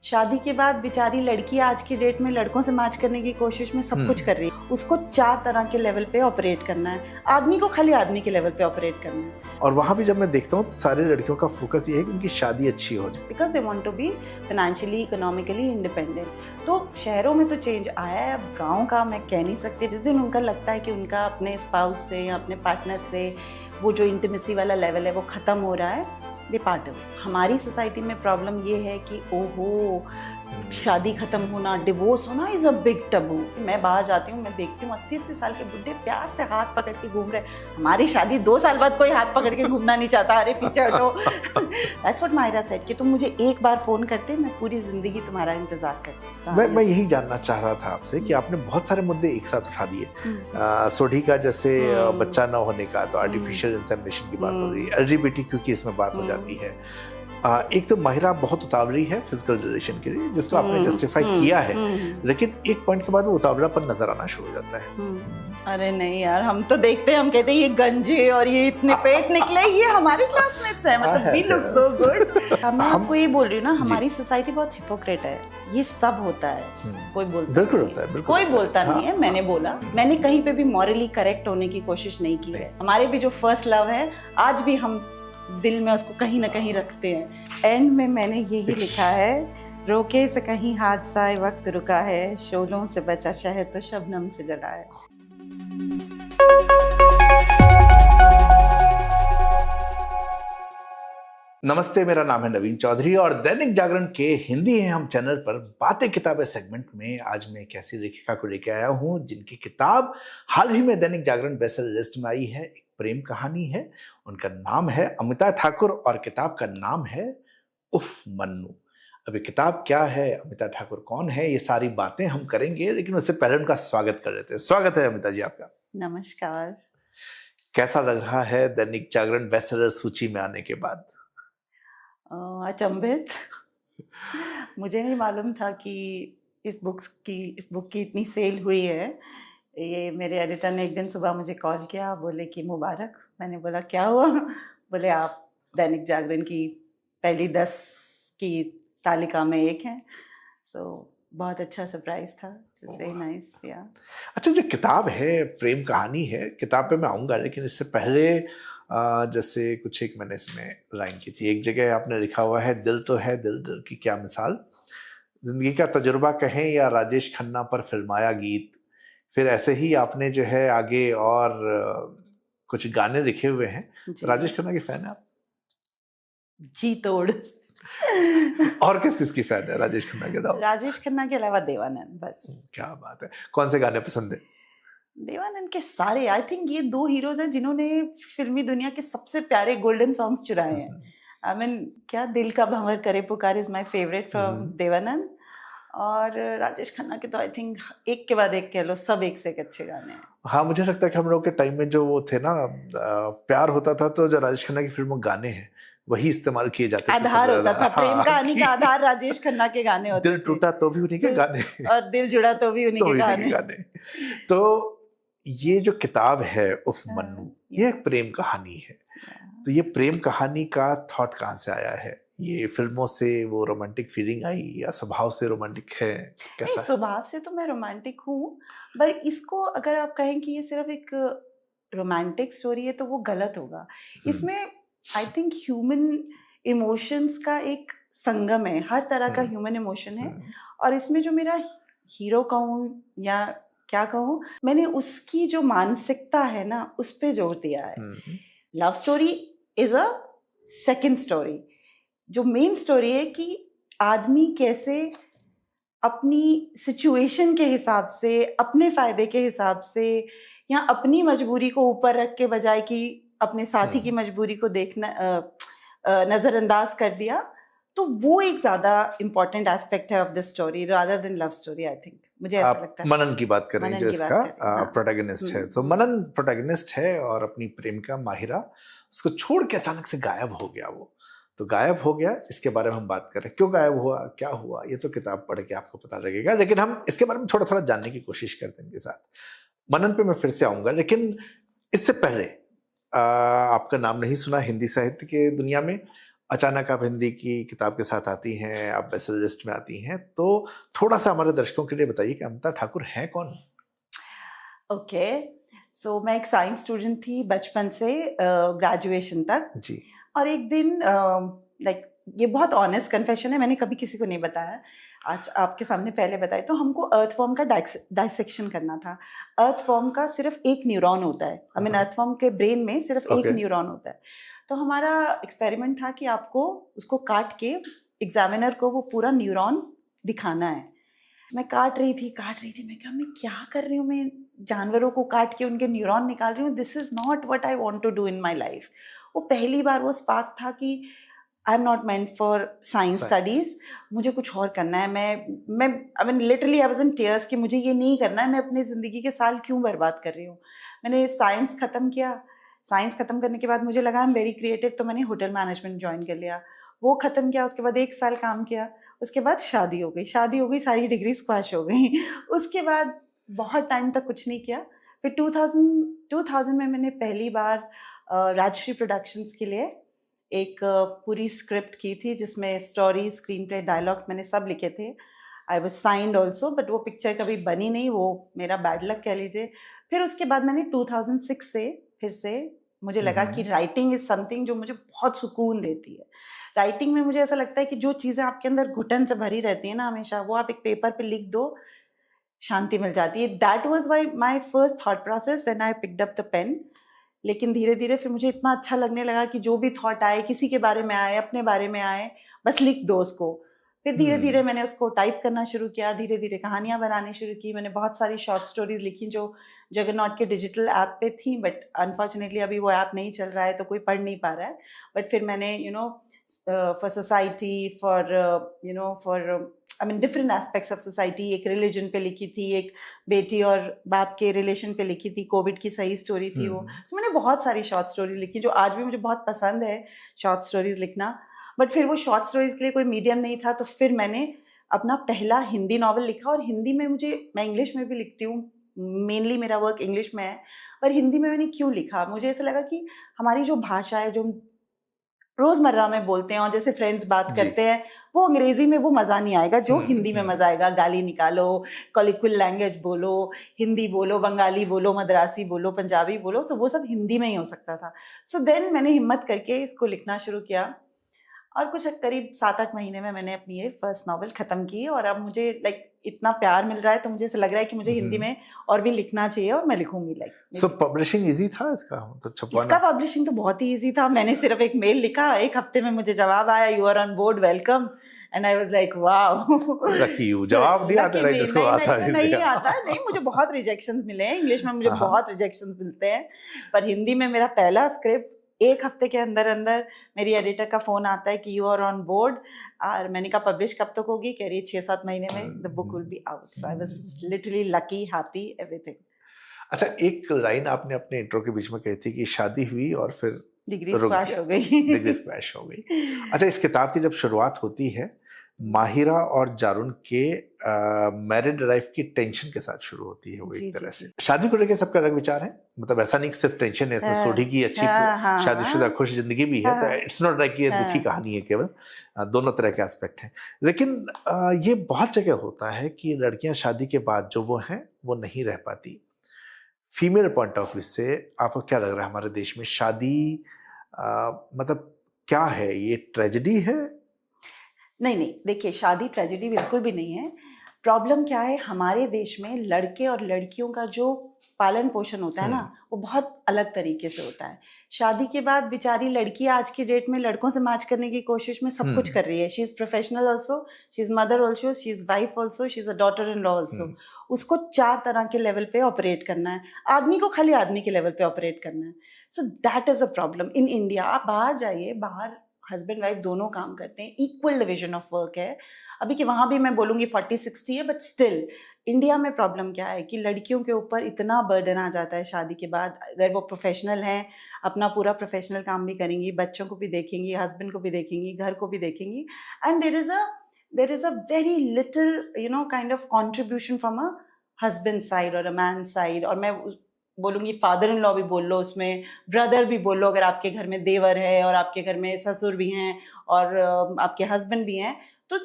शादी के बाद बेचारी लड़की आज की डेट में लड़कों से मैच करने की कोशिश में सब कुछ कर रही है। उसको 4 तरह के लेवल पे ऑपरेट करना है, आदमी को खाली आदमी के लेवल पे ऑपरेट करना है। और वहाँ भी जब मैं देखता हूँ तो सारी लड़कियों का फोकस ये है कि उनकी शादी अच्छी हो जाए, because they want to be financially economically independent. तो शहरों में तो चेंज आया है, अब गाँव का मैं कह नहीं सकती। जिस दिन उनका लगता है कि उनका अपने स्पाउस से या अपने पार्टनर से वो जो इंटीमेसी वाला लेवल है वो ख़त्म हो रहा है, दे पार्ट अवे। हमारी सोसाइटी में प्रॉब्लम ये है कि ओहो शादी खत्म होना, डिवोर्स होना इज अ बिग टबू। मैं बाहर जाती हूँ, मैं देखती हूँ 80-80 साल के बुढ़े प्यार से हाथ पकड़ के घूम रहे। हमारी शादी 2 साल बाद कोई हाथ पकड़ के घूमना नहीं चाहता, अरे पीछे हटो। दैट्स व्हाट मायरा सेड कि तुम मुझे एक बार फोन करते, मैं पूरी जिंदगी तुम्हारा इंतजार करती। मैं यही जानना चाह रहा था आपसे कि आपने बहुत सारे मुद्दे एक साथ उठा दिए। सोढ़ी का जैसे बच्चा न होने का, तो आर्टिफिशियल इंसेमिनेशन की बात हो रही है, LGBTQ की इसमें बात हो जाती है। एक तो माहिरा बहुत उतावली है फिजिकल रिलेशन के लिए, जिसको आपने जस्टिफाई किया है, लेकिन एक पॉइंट के बाद वो उतावलापन नजर आना शुरू हो जाता है। अरे नहीं यार, हम तो देखते हैं, हम कहते हैं ये गंजे और ये इतने पेट निकले, ये हमारे क्लासमेट्स हैं, मतलब वी लुक सो गुड। मैं आपको ये बोल रही हूँ ना, हमारी सोसाइटी बहुत हिपोक्रेट है। ये सब होता है, कोई बोलता बिल्कुल नहीं होता है, बिल्कुल कोई बोलता नहीं है। मैंने बोला, मैंने कहीं पे भी मॉरली करेक्ट होने की कोशिश नहीं की है। हमारे भी जो फर्स्ट लव है, आज भी हम दिल में उसको कहीं ना कहीं रखते हैं। एंड में मैंने यही लिखा है, रोके से कहीं हादसा वक्त रुका है, शोलों से बचा शहर तो शबनम से जला है। नमस्ते, मेरा नाम है नवीन चौधरी और दैनिक जागरण के हिंदी है हम चैनल पर बातें किताबें सेगमेंट में आज मैं एक ऐसी लेखिका को लेकर आया हूं जिनकी किताब हाल ही में दैनिक जागरण बेस्टसेलर लिस्ट में आई है। एक प्रेम कहानी है, उनका नाम है अमिता ठाकुर और किताब का नाम है उफ मन्नू। अभी किताब क्या है, अमिता ठाकुर कौन है, ये सारी बातें हम करेंगे, लेकिन उससे पहले उनका स्वागत कर लेते हैं। स्वागत है अमिता जी आपका। नमस्कार। कैसा लग रहा है दैनिक जागरण बेस्टसेलर सूची में आने के बाद? अचंभित। मुझे नहीं मालूम था कि इस बुक की इतनी सेल हुई है। ये मेरे एडिटर ने एक दिन सुबह मुझे कॉल किया, बोले कि मुबारक। मैंने बोला क्या हुआ? बोले आप दैनिक जागरण की पहली 10 की तालिका में एक हैं। बहुत अच्छा सरप्राइज था, इट्स वेरी नाइस। या अच्छा, जो किताब है प्रेम कहानी है, किताब पे मैं आऊँगा, लेकिन इससे पहले जैसे कुछ एक मैंने इसमें लाइन की थी। एक जगह आपने लिखा हुआ है, दिल तो है दिल की क्या मिसाल, जिंदगी का तजुर्बा कहें या राजेश खन्ना पर फिल्माया गीत। फिर ऐसे ही आपने जो है आगे और कुछ गाने लिखे हुए हैं। राजेश खन्ना के फैन है आप? जी तोड़। और किस किस की फैन है राजेश खन्ना के अलावा? राजेश खन्ना के अलावा देवानंद, बस। क्या बात है। कौन से गाने पसंद है? देवानंद के सारे। आई थिंक ये 2 हीरोज हैं जिन्होंने फिल्मी दुनिया के सबसे प्यारे गोल्डन सॉन्ग्स चुराए हैं। आई मीन क्या दिल का भंवर करे पुकार is my favourite from Dev Anand, और राजेश खन्ना के तो आई थिंक एक के बाद एक कह लो, सब एक से एक अच्छे गाने हैं। हाँ, मुझे लगता है कि हम लोग के टाइम में जो वो थे ना, प्यार होता था तो जो राजेश खन्ना की फिल्मों गाने हैं वही इस्तेमाल किए जाते थे। आधार होता था, प्रेम कहानी का आधार राजेश खन्ना के गाने होते थे। दिल टूटा तो भी उन्हीं के गाने, और दिल जुड़ा तो भी उन्हीं के गाने। तो ये जो किताब है उफ मन्नू, ये एक प्रेम कहानी है। तो ये प्रेम कहानी का थॉट कहाँ से आया है? ये फिल्मों से वो रोमांटिक फीलिंग आई या स्वभाव से रोमांटिक है? कैसा? स्वभाव से तो मैं रोमांटिक हूँ, पर इसको अगर आप कहें कि ये सिर्फ एक रोमांटिक स्टोरी है तो वो गलत होगा। इसमें आई थिंक ह्यूमन इमोशंस का एक संगम है, हर तरह का ह्यूमन इमोशन है। और इसमें जो मेरा हीरो कहूँ या क्या कहूँ, मैंने उसकी जो मानसिकता है ना, उस पे जोर दिया है। Love story is a second story. जो मेन स्टोरी है कि आदमी कैसे अपनी सिचुएशन के हिसाब से, अपने फायदे के हिसाब से, या अपनी मजबूरी को ऊपर रख के बजाय कि अपने साथी की मजबूरी को देखना नजरअंदाज कर दिया, तो वो एक ज्यादा इंपॉर्टेंट एस्पेक्ट है of the story rather than love story. I think मुझे ऐसा लगता है। मनन की बात करें जो इसका प्रोटैगनिस्ट है, तो मनन प्रोटैगनिस्ट है और अपनी प्रेमिका माहिरा उसको छोड़ के अचानक से गायब हो गया। वो तो गायब हो गया, इसके बारे में हम बात करें। क्यों गायब हुआ, क्या हुआ, ये तो किताब पढ़ के आपको पता लगेगा, लेकिन हम इसके बारे में थोड़ा थोड़ा जानने की कोशिश करते हैं इनके साथ। मनन पे मैं फिर से आऊंगा, लेकिन इससे पहले आपका नाम नहीं सुना हिंदी साहित्य के दुनिया में। अचानक आप हिंदी की किताब के साथ आती हैं, आप बेस्टसेलर लिस्ट में आती हैं, तो थोड़ा सा हमारे दर्शकों के लिए बताइए कि अमृता ठाकुर हैं कौन? ओके, सो मैं एक साइंस स्टूडेंट थी बचपन से ग्रेजुएशन तक। जी। और एक दिन लाइक ये बहुत ऑनेस्ट कन्फेशन है, मैंने कभी किसी को नहीं बताया, आज आपके सामने पहले बताया। तो हमको अर्थवॉर्म का डाइसेक्शन करना था। अर्थवॉर्म का सिर्फ एक न्यूरॉन होता है, आई मीन अर्थवॉर्म के ब्रेन में सिर्फ एक न्यूरॉन होता है। तो हमारा एक्सपेरिमेंट था कि आपको उसको काट के एग्जामिनर को वो पूरा न्यूरॉन दिखाना है। मैं काट रही थी, मैं कहा मैं क्या कर रही हूँ, मैं जानवरों को काट के उनके न्यूरॉन निकाल रही हूँ, this is not what I want to do in my life. वो पहली बार वो स्पार्क था कि I am not meant for science studies, मुझे कुछ और करना है। मैं I mean literally I was in tears कि मुझे ये नहीं करना है, मैं अपनी ज़िंदगी के साल क्यों बर्बाद कर रही हूँ। मैंने साइंस ख़त्म किया। साइंस ख़त्म करने के बाद मुझे लगा आई एम वेरी क्रिएटिव, तो मैंने होटल मैनेजमेंट ज्वाइन कर लिया। वो ख़त्म किया, उसके बाद 1 साल काम किया, उसके बाद शादी हो गई, सारी डिग्री स्क्वैश हो गई। उसके बाद बहुत टाइम तक कुछ नहीं किया। फिर 2000 में मैंने पहली बार राजश्री प्रोडक्शंस के लिए एक पूरी स्क्रिप्ट की थी, जिसमें स्टोरी, स्क्रीन प्ले, डायलॉग्स मैंने सब लिखे थे। I was signed also, but वो पिक्चर कभी बनी नहीं, वो मेरा बैड लक कह लीजिए। फिर उसके बाद मैंने 2006 से फिर से मुझे लगा कि राइटिंग इज़ समथिंग जो मुझे बहुत सुकून देती है। राइटिंग में मुझे ऐसा लगता है कि जो चीज़ें आपके अंदर घुटन से भरी रहती है ना हमेशा, वो आप एक पेपर पे लिख दो, शांति मिल जाती है। That was my first thought process when I picked up the pen. लेकिन धीरे धीरे फिर मुझे इतना अच्छा लगने लगा कि जो भी थॉट आए, किसी के बारे में आए, अपने बारे में आए, बस लिख दो उसको। फिर धीरे धीरे मैंने उसको टाइप करना शुरू किया, धीरे धीरे कहानियाँ बनानी शुरू की। मैंने बहुत सारी शॉर्ट स्टोरीज लिखी जो जगरनॉट के डिजिटल ऐप पे थी, बट अनफॉर्चुनेटली अभी वो ऐप नहीं चल रहा है, तो कोई पढ़ नहीं पा रहा है। बट फिर मैंने for society, for I mean different aspects of society, एक रिलीजन पे लिखी थी, एक बेटी और बाप के रिलेशन पे लिखी थी, कोविड की सही स्टोरी थी वो। तो मैंने बहुत सारी शॉर्ट स्टोरीज लिखी जो आज भी मुझे बहुत पसंद है शॉर्ट स्टोरीज लिखना। बट फिर वो शॉर्ट स्टोरीज के लिए कोई मीडियम नहीं था, तो फिर मैंने अपना पहला हिंदी नॉवल लिखा। और हिंदी में मैं इंग्लिश में भी लिखती हूँ, मेनली मेरा वर्क इंग्लिश में है, पर हिंदी में मैंने क्यों लिखा, मुझे ऐसा लगा कि हमारी जो भाषा है, जो रोजमर्रा में बोलते हैं और जैसे फ्रेंड्स बात करते हैं, वो अंग्रेजी में वो मजा नहीं आएगा जो हिंदी में मजा आएगा। गाली निकालो, कॉलिक्वल लैंग्वेज बोलो, हिंदी बोलो, बंगाली बोलो, मद्रासी बोलो, पंजाबी बोलो, सो वो सब हिंदी में ही हो सकता था। सो देन मैंने हिम्मत करके इसको लिखना शुरू किया, और कुछ करीब 7-8 महीने में मैंने अपनी ये फर्स्ट नॉवल ख़त्म की। और अब मुझे लाइक इतना प्यार मिल रहा है, तो मुझे ऐसा लग रहा है कि मुझे हिंदी में और भी लिखना चाहिए, और मैं लिखूंगी। सो पब्लिशिंग इजी था इसका, तो छपवाना? इसका पब्लिशिंग तो बहुत ही इजी था। मैंने सिर्फ एक मेल लिखा, 1 हफ्ते में मुझे जवाब आया, you are on board, welcome. And I was like wow, lucky you. जवाब नहीं आता राइट, इसको आसानी से नहीं आता। नहीं, मुझे बहुत रिजेक्शंस मिले हैं इंग्लिश में, मुझे बहुत रिजेक्शंस मिलते हैं, पर हिंदी में मेरा पहला स्क्रिप्ट 1 हफ्ते के अंदर अंदर मेरी एडिटर का फोन आता है कि यू आर ऑन बोर्ड। और मैंने कहा पब्लिश कब तक होगी, कह रही है 6-7 महीने में the book will be out. So I was literally lucky, happy, everything. अच्छा, एक लाइन आपने अपने इंट्रो के बीच में कही थी कि शादी हुई और फिर डिग्री स्क्वैश हो गई। डिग्री स्क्वैश हो गई। अच्छा, इस किताब की जब शुरुआत होती है, माहिरा और जारून के मैरिड लाइफ की टेंशन के साथ शुरू होती है वो एक तरह से। शादी को लेकर सबका अलग विचार है, मतलब ऐसा नहीं कि सिर्फ टेंशन है, इसमें सोढ़ी की अच्छी शादीशुदा खुश जिंदगी भी है, तो इट्स नॉट लाइक ये दुखी कहानी है केवल, दोनों तरह के एस्पेक्ट हैं। लेकिन ये बहुत जगह होता है कि लड़कियां शादी के बाद जो वो हैं वो नहीं रह पाती। फीमेल पॉइंट ऑफ व्यू से आपको क्या लग रहा है, हमारे देश में शादी मतलब क्या है, ये ट्रेजेडी है? नहीं, देखिए, शादी ट्रेजेडी बिल्कुल भी नहीं है। प्रॉब्लम क्या है, हमारे देश में लड़के और लड़कियों का जो पालन पोषण होता है ना, वो बहुत अलग तरीके से होता है। शादी के बाद बेचारी लड़की आज की डेट में लड़कों से मैच करने की कोशिश में सब कुछ कर रही है। She is professional also, she is mother also, she is wife also, she is a daughter in law also. उसको 4 तरह के लेवल पे ऑपरेट करना है। आदमी को खाली आदमी के लेवल पे ऑपरेट करना है। सो that is a problem in India. आप बाहर जाइए, बाहर हस्बैंड वाइफ दोनों काम करते हैं, इक्वल डिविजन ऑफ वर्क है। अभी कि वहाँ भी मैं बोलूँगी 40-60 है, बट स्टिल इंडिया में प्रॉब्लम क्या है कि लड़कियों के ऊपर इतना बर्डन आ जाता है शादी के बाद। अगर वो प्रोफेशनल हैं, अपना पूरा प्रोफेशनल काम भी करेंगी, बच्चों को भी देखेंगी, हस्बैंड को भी देखेंगी, घर को भी देखेंगी, and there is a very little kind of contribution from a husband side और अ मैन साइड। और मैं बोलूँगी फादर इन लॉ भी बोल लो, उसमें ब्रदर भी बोल लो, अगर आपके घर में देवर है और आपके घर में ससुर भी हैं और आपके हस्बैंड भी हैं, तो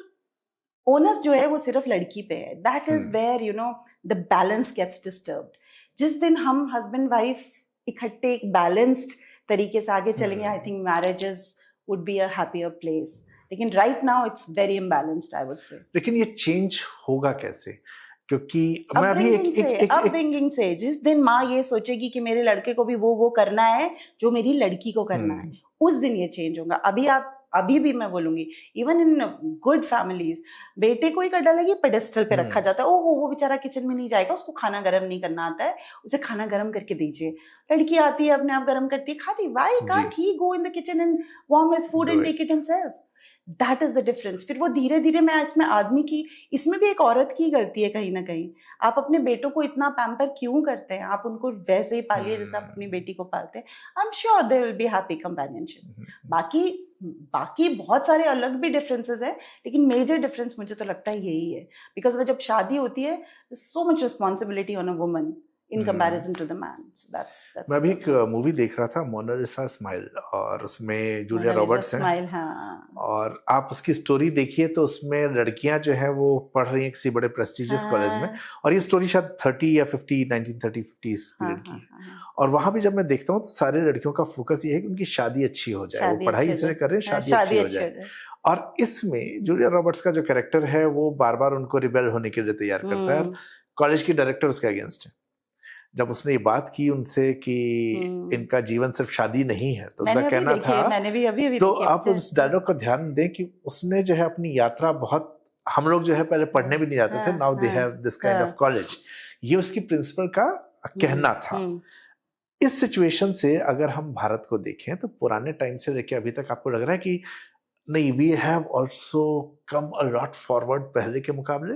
ओनस जो है वो सिर्फ लड़की पे है. That is where you know the balance gets disturbed. जिस दिन हम हस्बैंड वाइफ इकट्ठे एक बैलेंस्ड तरीके से आगे चलेंगे, I think marriages would be a happier place. लेकिन right now it's very imbalanced, I would say. लेकिन ये चेंज होगा कैसे? क्योंकि मैं अभी अपब्रिंगिंग से जिस दिन माँ ये सोचेगी कि मेरे लड़के को भी वो करना है जो मेरी लड़की को करना है, उस दिन ये चेंज होगा. अभी भी मैं बोलूंगी, इवन इन गुड फैमिलीज बेटे को एक अलग ही पेडेस्टल पे रखा जाता है. ओहो, वो बेचारा किचन में नहीं जाएगा, उसको खाना गर्म नहीं करना आता है, उसे खाना गर्म करके दीजिए. लड़की आती है, अपने आप गर्म करती है, खाती. Why can't he go in the kitchen and warm his food and take it himself? That is the difference. फिर वो धीरे धीरे, मैं इसमें आदमी की, इसमें भी एक औरत की गलती है कहीं ना कहीं. आप अपने बेटों को इतना पैम्पर क्यों करते हैं? आप उनको वैसे ही पालिए जैसे आप अपनी बेटी को पालते हैं. I am sure they will be happy companionship. बाकी बहुत सारे अलग भी डिफरेंसेस हैं, लेकिन मेजर डिफरेंस मुझे तो लगता है यही है. बिकॉज जब शादी होती है, so much responsibility on a woman in comparison to the man. So that's मैं अभी एक मूवी देख रहा था, मोनालिसा स्माइल, और उसमें जूलिया रॉबर्ट्स हैं. हाँ. और आप उसकी स्टोरी देखिए तो उसमें लड़कियां जो है वो पढ़ रही हैं किसी बड़े प्रेस्टिजियस कॉलेज में, और ये स्टोरी शायद 30 या 50 1930-50 पीरियड की. और वहां भी जब मैं देखता हूँ तो सारी लड़कियों का फोकस ये है कि उनकी शादी अच्छी हो जाए. वो पढ़ाई इसलिए कर रहे हैं, शादी अच्छी हो जाए. और इसमें जूलिया रॉबर्ट्स का जो कैरेक्टर है वो बार बार उनको रिबेल होने के लिए तैयार करता है. कॉलेज की डायरेक्टर उसके अगेंस्ट है. जब उसने ये बात की उनसे कि इनका जीवन सिर्फ शादी नहीं है, तो उनका कहना था, मैंने भी अभी तो आप उस डायलॉग को ध्यान दें कि उसने जो है अपनी यात्रा बहुत, हम लोग जो है पहले पढ़ने भी नहीं जाते थे, now they have this kind of college, ये उसकी प्रिंसिपल का कहना था. इस सिचुएशन से अगर हम भारत को देखें तो पुराने टाइम से लेके अभी तक आपको लग रहा है कि नहीं, we have also come a lot forward पहले के मुकाबले,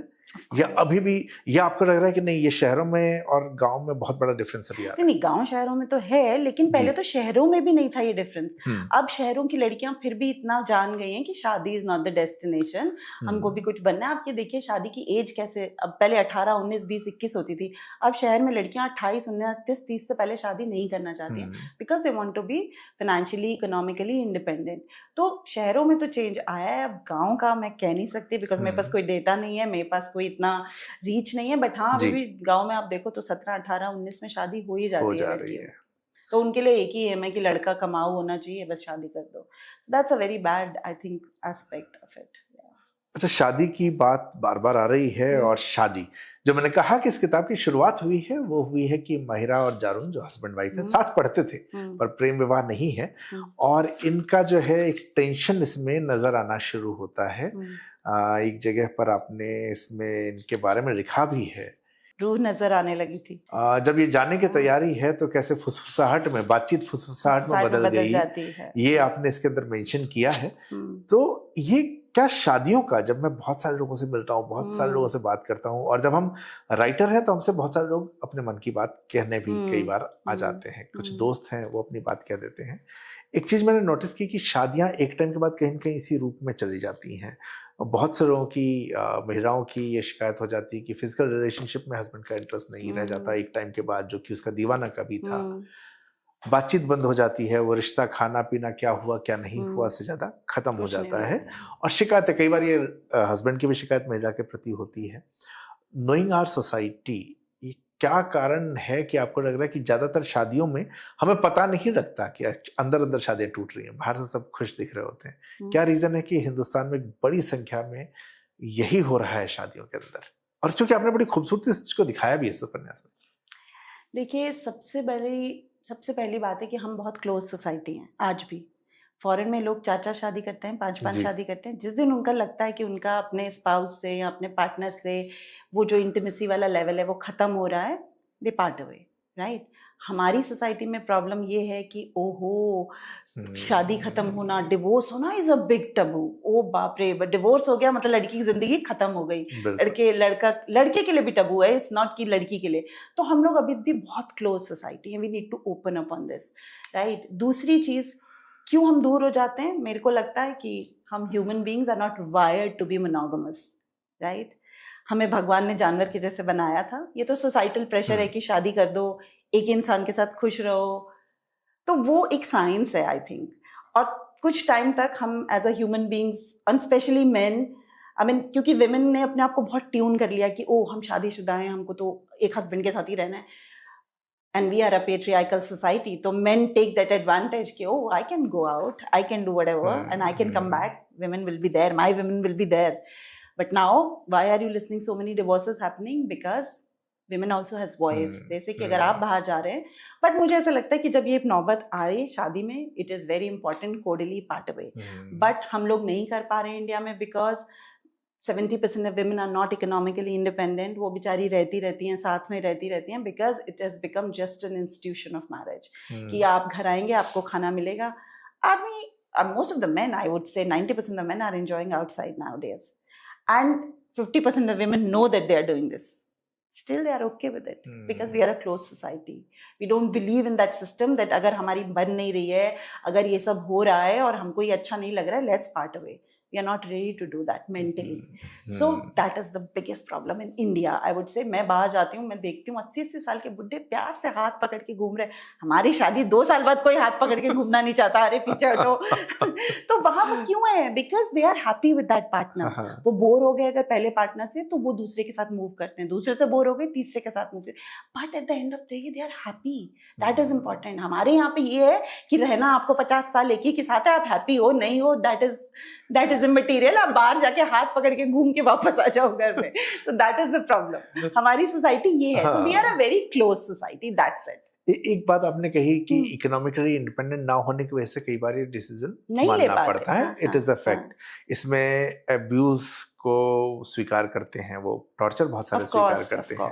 या अभी भी, या आपको लग रहा है कि नहीं ये शहरों में और गांव में बहुत बड़ा डिफरेंस अभी आ रहा है? नहीं, गांव शहरों में तो है, लेकिन पहले तो शहरों में भी नहीं था ये डिफरेंस. अब शहरों की लड़कियां फिर भी इतना जान गई हैं कि शादी इज नॉट द डेस्टिनेशन, हमको भी कुछ बनना है. आप ये देखिए शादी की एज कैसे, अब पहले 18, 19, 20, 21 होती थी. अब शहर में लड़कियां 28, 29, 30 से पहले शादी नहीं करना चाहती हैं, because they want to be financially, economically independent. तो शहरों में तो चेंज आया है. अब गाँव का मैं कह नहीं सकती, बिकॉज मेरे पास कोई डेटा नहीं है, मेरे पास कोई इतना रीच नहीं है. बट हाँ, अभी भी गांव में आप देखो तो 17, 18, 19 में शादी हो ही जाती है. तो उनके लिए एक ही एम है कि लड़का कमाऊ होना चाहिए, बस शादी कर दो. So that's a very bad, I think, aspect of it. अच्छा, शादी की बात बार बार आ रही है, और शादी जो मैंने कहा कि इस किताब की शुरुआत हुई है वो हुई है कि महिरा और जारून जो हस्बैंड वाइफ है साथ पढ़ते थे, पर प्रेम विवाह नहीं है, और इनका जो है एक टेंशन इसमें नजर आना शुरू होता है. एक जगह पर आपने इसमें इनके बारे में लिखा भी है, रूह नजर आने लगी थी. जब ये जाने की तैयारी है तो कैसे फुसफुसाहट में, बातचीत फुसफुसाहट में बदल गई है, ये आपने इसके अंदर मेंशन किया है. तो ये क्या शादियों का, जब मैं बहुत सारे लोगों से मिलता हूँ, बहुत सारे लोगों से बात करता हूँ, और जब हम राइटर हैं तो हमसे बहुत सारे लोग अपने मन की बात कहने भी कई बार आ जाते हैं. कुछ दोस्त हैं वो अपनी बात कह देते हैं. एक चीज मैंने नोटिस की कि शादियां एक टाइम के बाद कहीं न कहीं इसी रूप में चली जाती हैं. बहुत से लोगों की, महिलाओं की ये शिकायत हो जाती है कि फिजिकल रिलेशनशिप में हस्बैंड का इंटरेस्ट नहीं रह जाता एक टाइम के बाद, जो कि उसका दीवाना कभी था. बातचीत बंद हो जाती है, वो रिश्ता खाना पीना क्या हुआ क्या नहीं हुआ से ज्यादा खत्म हो जाता है. और शिकायत, कई बार ये हस्बैंड की भी शिकायत महिला के प्रति होती है. नोइंग आवर सोसाइटी, ये क्या कारण है कि आपको लग रहा है कि ज्यादातर शादियों में हमें पता नहीं लगता कि अंदर अंदर शादियां टूट रही हैं, बाहर से सब खुश दिख रहे होते हैं? क्या रीजन है कि हिंदुस्तान में बड़ी संख्या में यही हो रहा है शादियों के अंदर? और चूंकि आपने बड़ी खूबसूरती से इसको दिखाया भी है इस उपन्यास में. देखिए, सबसे पहली बात है कि हम बहुत क्लोज सोसाइटी हैं. आज भी फॉरेन में लोग 4-4 शादी करते हैं, 5-5 शादी करते हैं. जिस दिन उनका लगता है कि उनका अपने स्पाउस से या अपने पार्टनर से वो जो इंटीमेसी वाला लेवल है वो खत्म हो रहा है, दे पार्ट अवे, राइट. हमारी सोसाइटी में प्रॉब्लम ये है कि ओहो, शादी खत्म होना, डिवोर्स होना इज अ बिग टबू. ओ बाप रे, डिवोर्स हो गया मतलब लड़की की जिंदगी खत्म हो गई. लड़के के लिए भी टबू है, इट्स नॉट कि लड़की के लिए. तो हम लोग अभी भी बहुत क्लोज सोसाइटी है. We need to open up on this, right. दूसरी चीज, क्यों हम दूर हो जाते हैं? मेरे को लगता है कि हम human beings are not wired to be monogamous, right. हमें भगवान ने जानवर के जैसे बनाया था, ये तो सोसाइटल प्रेशर है कि शादी कर दो, एक इंसान के साथ खुश रहो, तो वो एक साइंस है आई थिंक। और कुछ टाइम तक हम as a human beings, specially men, क्योंकि विमेन ने अपने आप को बहुत ट्यून कर लिया कि ओ हम शादीशुदा हैं, हमको तो एक हस्बैंड के साथ ही रहना है, and we are a patriarchal society, तो मेन टेक दैट एडवांटेज कि oh I can go out, I can do whatever and I can come back, women will be there, my women will be there. But now why are you listening so many divorces happening? Because women also has voice. जैसे कि अगर आप बाहर जा रहे हैं, but मुझे ऐसा लगता है कि जब ये एक नौबत आए शादी में, it is very important coldly part away, but हम लोग नहीं कर पा रहे हैं इंडिया में because 70% of women are not economically independent. वो बेचारी रहती हैं, साथ में रहती हैं, because it has become just an institution of marriage. कि आप घर आएंगे, आपको खाना मिलेगा। आदमी, most of the men, I would say 90% of the men are enjoying outside nowadays. And 50% of women know that they are doing this. Still they are okay with it because we are a closed society. We don't believe in that system that अगर हमारी बन नहीं रही है, अगर ये सब हो रहा है और हमको ये अच्छा नहीं लग रहा है, let's part away. We are not ready to do that mentally. So that is the biggest problem in India. I would say, मैं बाहर जाती हूँ, मैं देखती हूँ 80-80 साल के बुड्ढे प्यार से हाथ पकड़ के घूम रहे। हमारी शादी 2 साल बाद कोई हाथ पकड़ के घूमना नहीं चाहता, अरे पीछे हटो। तो वहाँ वो क्यों है? Because they are happy with that partner. वो बोर हो गए अगर पहले पार्टनर से, तो वो दूसरे के साथ मूव करते हैं, दूसरे से बोर हो गए तीसरे के साथ मूव करते हैं, but at the end of the day they are happy. That is important. हमारे यहाँ पे ये है कि रहना आपको 50 साल एक ही के साथ है, आप हैप्पी हो नहीं हो, that is immaterial. आप बाहर जाके हाथ पकड़ के घूम के वापस आ जाओ घर में. So that is the problem. हमारी सोसाइटी ये है. So we are a very closed society. That's it. एक बात आपने कही कि इकोनॉमिकली इंडिपेंडेंट ना होने की वजह से कई बार ये डिसीजन मानना पड़ता है. It is a fact. इसमें अब्यूज को स्वीकार करते हैं, वो टॉर्चर बहुत सारे स्वीकार करते हैं.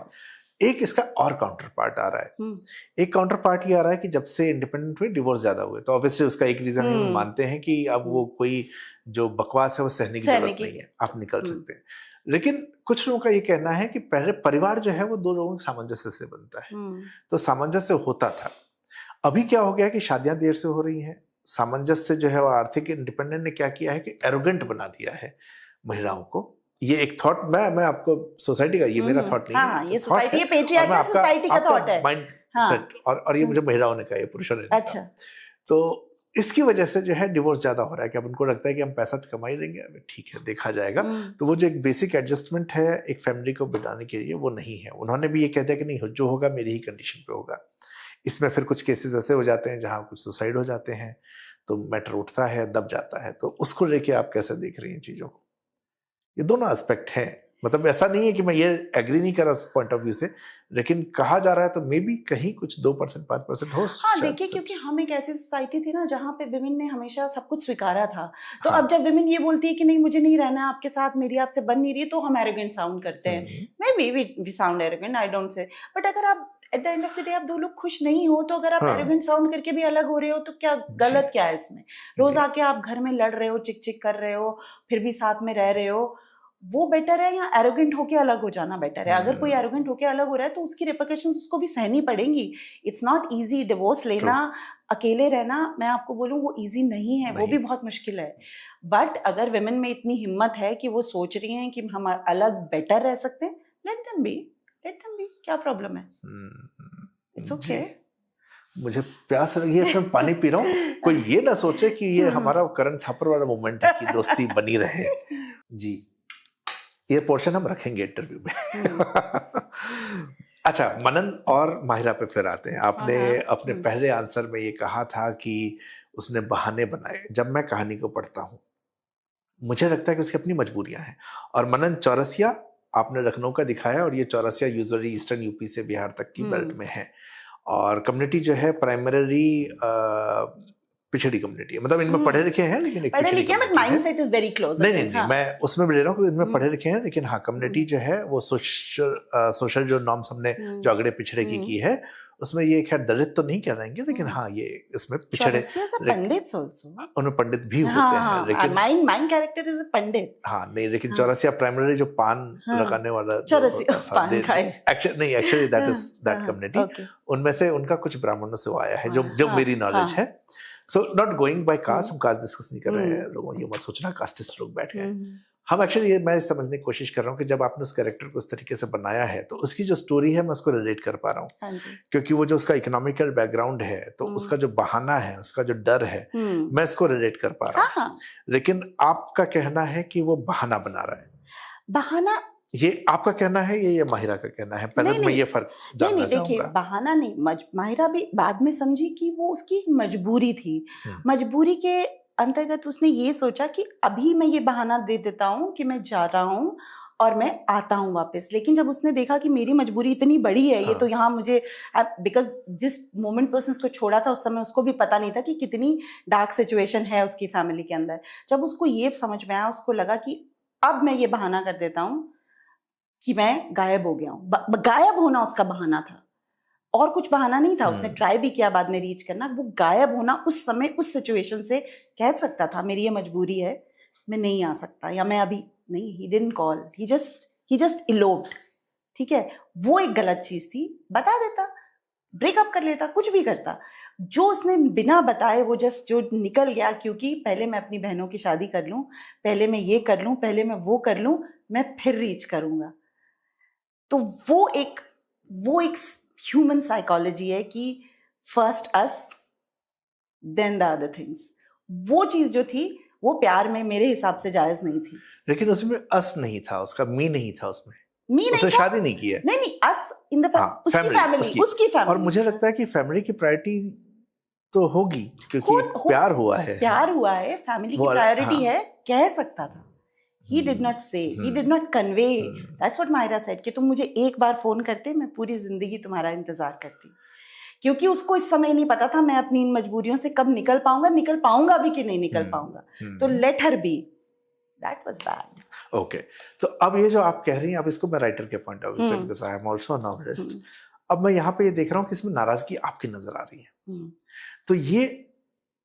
एक इसका और काउंटर पार्ट आ रहा है. एक काउंटर पार्ट ये आ रहा है कि जब से इंडिपेंडेंट हुए डिवोर्स ज्यादा हुए, तो ऑब्वियसली उसका एक रीजन हम मानते हैं कि अब वो कोई जो बकवास है वो सहने की जरूरत नहीं है, आप निकल सकते हैं. लेकिन कुछ लोगों का ये कहना है कि पहले परिवार जो है वो 2 लोगों के सामंजस्य से बनता है. तो सामंजस्य होता था. अभी क्या हो गया कि शादियां देर से हो रही हैं. सामंजस्य जो है वो आर्थिक इंडिपेंडेंट ने क्या किया है कि एरोगेंट बना दिया है महिलाओं को. ये एक थॉट, मैं आपको सोसाइटी का, ये मेरा थॉट नहीं है, ये सोसाइटी, ये पेट्रियार्कल सोसाइटी का थॉट है, माइंड सेट. और ये मुझे महिलाओं ने कहा, ये पुरुषों ने. अच्छा. तो इसकी वजह से जो है डिवोर्स ज्यादा हो रहा है कि अब उनको लगता है कि हम पैसा तो कमा ही लेंगे, अब ठीक है देखा जाएगा. तो वो जो एक बेसिक एडजस्टमेंट है एक फैमिली को बिताने के लिए, वो नहीं है. उन्होंने भी ये कह दिया कि नहीं, जो होगा मेरी ही कंडीशन पे होगा. इसमें फिर कुछ केसेस ऐसे हो जाते हैं जहां कुछ सुसाइड हो जाते हैं, तो मैटर उठता है, दब जाता है. तो उसको लेके आप कैसे देख रही हैं चीजों को? ये दोनों एस्पेक्ट हैं. मतलब ऐसा नहीं है कि मैं ये एग्री नहीं कर रहा उस पॉइंट ऑफ व्यू से, लेकिन कहा जा रहा है तो मे बी कहीं कुछ 2% 5% हो. हाँ देखिए, क्योंकि हम एक ऐसी सोसाइटी थी ना जहाँ पे विमेन ने हमेशा सब कुछ स्वीकारा था. तो अब जब विमेन ये बोलती है कि नहीं मुझे नहीं रहना आपके साथ, मेरी आपसे बन नहीं रही, तो हम एरोगेंट साउंड करते हैं. Maybe we sound arrogant, I don't say. But अगर आप at the end of the day आप 2 लोग खुश नहीं हो, तो अगर आप एरोगेंट साउंड करके भी अलग हो रहे हो, तो क्या गलत क्या है इसमें? रोज आके आप घर में लड़ रहे हो, चिक चिक कर रहे हो, फिर भी साथ में रह रहे हो, वो बेटर है या एरोगेंट होके अलग हो जाना बेटर है? अगर कोई एरोगेंट होके अलग हो रहा है तो उसकी रिपरकशंस उसको भी सहनी पड़ेंगी. It's not easy. डिवोर्स लेना, अकेले रहना, मैं आपको बोलूं वो इजी नहीं है, वो भी बहुत मुश्किल है. बट अगर विमेन में इतनी हिम्मत है कि वो सोच रही हैं कि हम अलग बेटर रह सकते हैं, लेट देम बी. क्या प्रॉब्लम है? It's okay. मुझे प्यास लगी है, मैं पानी पी रहा हूँ. कोई ये ना सोचे कि ये हमारा करण थापर वाला मोमेंट है कि दोस्ती बनी रहे. जी, ये पोर्शन हम रखेंगे इंटरव्यू में. अच्छा, मनन और माहिरा पे फिर आते हैं. आपने अपने पहले आंसर में ये कहा था कि उसने बहाने बनाए. जब मैं कहानी को पढ़ता हूँ मुझे लगता है कि उसकी अपनी मजबूरियां हैं. और मनन चौरसिया आपने लखनऊ का दिखाया, और ये चौरसिया यूजुअली ईस्टर्न यूपी से बिहार तक की बेल्ट में है. और कम्युनिटी जो है प्राइमरी पिछड़ी कम्युनिटी है. मतलब इनमें पढ़े लिखे हैं, लेकिन पढ़े लिखे but mindset is very close. नहीं, मैं उसमें भी ले रहा हूँ कि इनमें पढ़े लिखे हैं, लेकिन हाँ कम्युनिटी जो है वो सोशल जो नॉर्म्स हमने जो अगड़े पिछड़े की है, उसमें ये खैर दलित तो नहीं कह रहेंगे, लेकिन हाँ ये इसमें पिछड़े, उनमें पंडित भी होते हैं. लेकिन माइन कैरेक्टर इज अ पंडित. हाँ नहीं, लेकिन चौरसिया प्राइमरी जो पान लगाने वाला एक्चुअली दैट कम्युनिटी, उनमें से उनका कुछ ब्राह्मणों से आया है, जो मेरी नॉलेज है. So not going by caste, हम कास्ट डिस्कस नहीं कर रहे हैं लोगों, ये मत सोचना कास्टिस्ट लोग बैठ गए. हम एक्चुअली ये मैं समझने की कोशिश कर रहा हूँ कि जब आपने उस कैरेक्टर को उस तरीके से बनाया है तो उसकी जो स्टोरी है मैं उसको रिलेट कर पा रहा हूँ, हाँ जी। क्योंकि वो जो उसका इकोनॉमिकल बैकग्राउंड है तो उसका जो बहाना है, उसका जो डर है, मैं इसको रिलेट कर पा रहा हूँ। हाँ, लेकिन आपका कहना है कि वो बहाना बना रहा है। बहाना ये आपका कहना है ये माहिरा का कहना है? पहले नहीं, तो मैं नहीं, ये फर्क नहीं, जानना नहीं, देखिए चाहूंगा। बहाना नहीं, माहिरा भी बाद में समझी कि वो उसकी एक मजबूरी थी। मजबूरी के अंतर्गत उसने ये सोचा कि अभी मैं ये बहाना दे देता हूँ कि मैं जा रहा हूँ और मैं आता हूँ वापस। लेकिन जब उसने देखा कि मेरी मजबूरी इतनी बड़ी है, ये तो यहाँ मुझे, बिकॉज जिस मोमेंट पर उसने उसको छोड़ा था उस समय उसको भी पता नहीं था कि कितनी डार्क सिचुएशन है उसकी फैमिली के अंदर। जब उसको ये समझ में आया, उसको लगा कि अब मैं ये बहाना कर देता हूँ कि मैं गायब हो गया हूँ। गायब होना उसका बहाना था, और कुछ बहाना नहीं था। उसने ट्राई भी किया बाद में रीच करना। वो गायब होना उस समय उस सिचुएशन से कह सकता था मेरी ये मजबूरी है, मैं नहीं आ सकता, या मैं अभी नहीं। He didn't call, he just eloped. ठीक है, वो एक गलत चीज थी। बता देता, ब्रेकअप कर लेता, कुछ भी करता। जो उसने बिना बताए वो जस्ट जो निकल गया, क्योंकि पहले मैं अपनी बहनों की शादी कर लूं, पहले मैं ये कर लूं, पहले मैं वो कर लूं, मैं फिर रीच करूंगा। तो वो एक ह्यूमन साइकोलॉजी है कि first us then the other things. वो चीज जो थी वो प्यार में मेरे हिसाब से जायज नहीं थी। लेकिन उसमें अस नहीं था, उसका मी नहीं था उसमें। मी उसने नहीं, शादी नहीं की है। नहीं, अस इन द उसकी फैमिली। और मुझे लगता है कि फैमिली की प्रायोरिटी तो होगी, क्योंकि प्यार हुआ है, फैमिली की प्रायोरिटी है, कह सकता था। He did not say, he did not convey. That's what Myra said कि तुम मुझे एक बार फोन करते, मैं पूरी जिंदगी तुम्हारा इंतजार करती। क्योंकि उसको इस समय नहीं पता था मैं अपनी इन मजबूरियों से कब निकल पाऊंगा भी कि नहीं निकल पाऊंगा। तो let her be. That was bad. Okay. तो अब ये जो आप कह रही हैं, अब इसको मैं राइटर के पॉइंट ऑफ व्यू से, because I am also a novelist, अब मैं यहाँ पे ये देख रहा हूँ कि इसमें नाराजगी आपकी नजर आ रही है। तो ये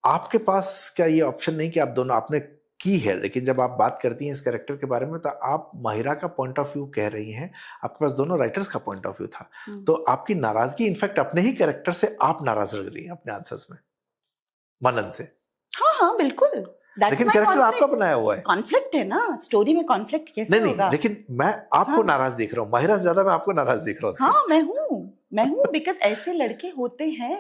आपके पास क्या ये ऑप्शन नहीं कि आप दोनों आपने की है, लेकिन जब आप बात करती हैं इस कैरेक्टर के बारे में तो आप माहिरा का पॉइंट ऑफ व्यू कह रही हैं, आपके पास दोनों राइटर्स का पॉइंट ऑफ व्यू था। तो आपकी नाराजगी इनफैक्ट अपने ही कैरेक्टर से आप नाराज लग रही हैं अपने आंसर्स में, मनन से। हाँ, बिल्कुल। लेकिन कैरेक्टर आपका बनाया हुआ है। कॉन्फ्लिक्ट है ना, स्टोरी में कॉन्फ्लिक्ट कैसे होगा? नहीं, लेकिन मैं आपको नाराज देख रहा हूँ, माहिरा से ज्यादा मैं आपको नाराज देख रहा हूँ। हाँ, मैं हूँ बिकॉज ऐसे लड़के होते हैं,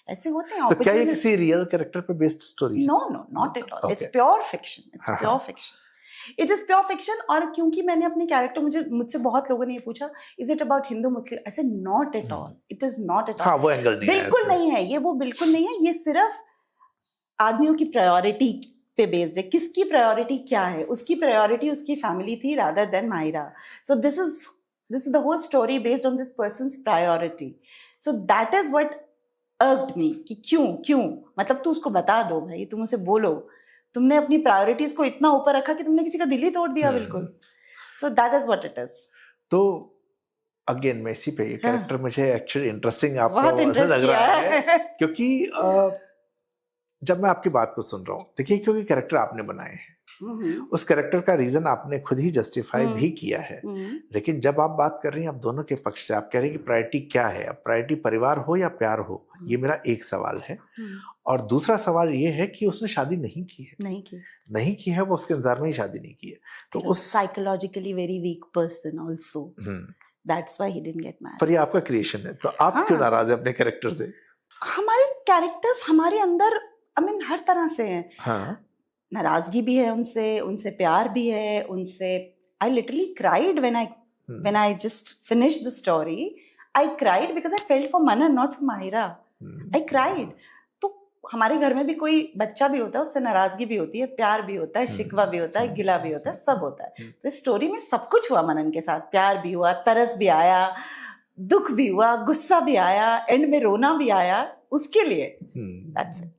ऐसे होते हैं। तो क्या ये किसी रियल कैरेक्टर पे बेस्ड स्टोरी है? No, not at all. It's pure fiction. It is pure fiction. और क्योंकि मैंने अपने कैरेक्टर, मुझसे बहुत लोगों ने ये पूछा, इज इट अबाउट हिंदू मुस्लिम? ऐसे not at all, it is not at all. हाँ, वो एंगल नहीं है, बिल्कुल नहीं है ये, वो बिल्कुल नहीं है। ये सिर्फ आदमियों की प्रायोरिटी पे बेस्ड है। किसकी प्रायोरिटी क्या है? उसकी प्रायोरिटी उसकी फैमिली थी rather than Mahira. So this is the whole story based on this person's priority. So that is what urged me कि क्यों मतलब तू उसको बता दो भाई, तुम उसे बोलो, तुमने अपनी प्रायोरिटीज को इतना ऊपर रखा कि तुमने किसी का दिल ही तोड़ दिया बिल्कुल। सो that is what it is. तो अगेन मैं इसी पे, ये कैरेक्टर मुझे एक्चुअली इंटरेस्टिंग आपको ऐसा लग रहा है क्योंकि जब मैं आपकी बात को सुन रहा हूँ, देखिए क्योंकि कैरेक्टर आपने बनाए हैं, उस कैरेक्टर का रीजन आपने खुद ही जस्टिफाई भी किया है। लेकिन जब आप बात कर रही हैं आप दोनों के पक्ष से, आप कह रही हैं कि प्रायोरिटी क्या है, अब प्रायोरिटी परिवार हो या प्यार हो, ये मेरा एक सवाल है। और दूसरा सवाल ये है कि उसने शादी नहीं की है, वो उसके इंतजार में ही शादी नहीं की है। तो उस psychologically very weak person also, that's why he didn't get married. पर ये आपका क्रिएशन है, तो आप क्यों नाराज है अपने कैरेक्टर से? हमारे कैरेक्टर्स हमारे अंदर हर तरह से हैं। नाराजगी भी है उनसे प्यार भी है उनसे। I literally cried when I just finished the story. I cried because I felt for Manan, not for Mahira. I cried. तो हमारे घर में भी कोई बच्चा भी होता है, उससे नाराजगी भी होती है, प्यार भी होता है, शिकवा भी होता है, गिला भी होता है, सब होता है। तो इस स्टोरी में सब कुछ हुआ मनन के साथ। प्यार भी हुआ, तरस भी आया, दुख भी हुआ, गुस्सा भी आया, एंड में रोना भी आया उसके लिए। That's it.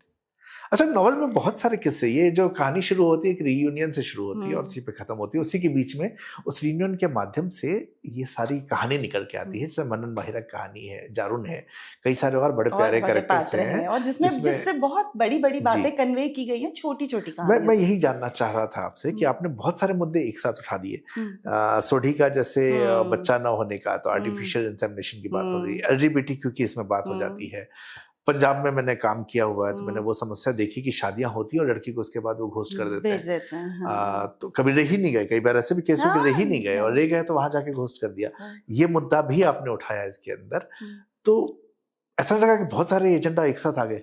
अच्छा, नॉवल में बहुत सारे किस्से, ये जो कहानी शुरू होती है एक रीयूनियन से शुरू होती है और उसी पे खत्म होती है, उसी के बीच में उस रीयूनियन के माध्यम से ये सारी कहानी निकल के आती है। जैसे मनन माहिरा कहानी है, जारुन है, कई सारे और बड़े प्यारे कैरेक्टर्स हैं और जिससे बहुत बड़ी बड़ी बातें कन्वे की गई हैं, छोटी छोटी कहानी। मैं यही जानना चाह रहा था आपसे कि आपने बहुत सारे मुद्दे एक साथ उठा दिए। सोढ़ी का जैसे बच्चा न होने का, तो आर्टिफिशियल इंसेमिनेशन की बात हो रही है, एलजीबीटीक्यू की इसमें बात हो जाती है, पंजाब में मैंने काम किया हुआ है, तो मैंने वो समस्या देखी कि शादियां होती हैं और लड़की को उसके बाद वो घोस्ट कर देते भेज हैं। देते हैं, हाँ। तो कभी रह ही नहीं गए, कई बार ऐसे भी केस हुए कि रह ही नहीं गए, और रह गए तो वहां जाके घोस्ट कर दिया। ये मुद्दा भी आपने उठाया इसके अंदर, तो ऐसा लगा कि बहुत सारे एजेंडा एक साथ आ गए।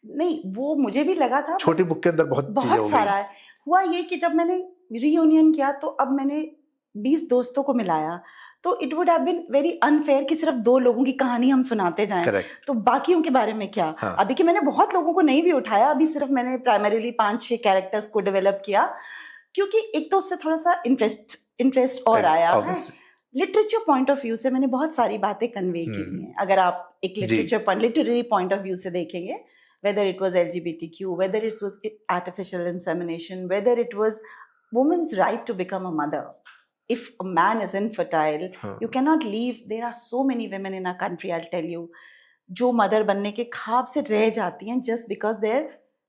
नहीं, वो मुझे भी लगा था, छोटी बुक के अंदर बहुत चीजें हो सारा है। हुआ ये कि जब मैंने रीयूनियन किया तो अब मैंने 20 दोस्तों को मिलाया, तो it would have been very unfair कि सिर्फ 2 लोगों की कहानी हम सुनाते जाएं। Correct. तो बाकियों के बारे में क्या? हाँ. अभी कि मैंने बहुत लोगों को नहीं भी उठाया, अभी सिर्फ मैंने प्राइमरीली 5-6 कैरेक्टर्स को डेवलप किया, क्योंकि एक तो उससे थोड़ा सा इंटरेस्ट और आया है। लिटरेचर पॉइंट ऑफ व्यू से मैंने बहुत सारी बातें कन्वे की हैं। अगर आप एक लिटरेरी पॉइंट ऑफ व्यू से देखेंगे, whether it was LGBTQ, whether it was artificial insemination, whether it was woman's right to become a mother. If a man is infertile, you cannot leave. There are so many women in our country, I'll tell you, जो mother बनने के ख्वाब से रह जाती हैं just because their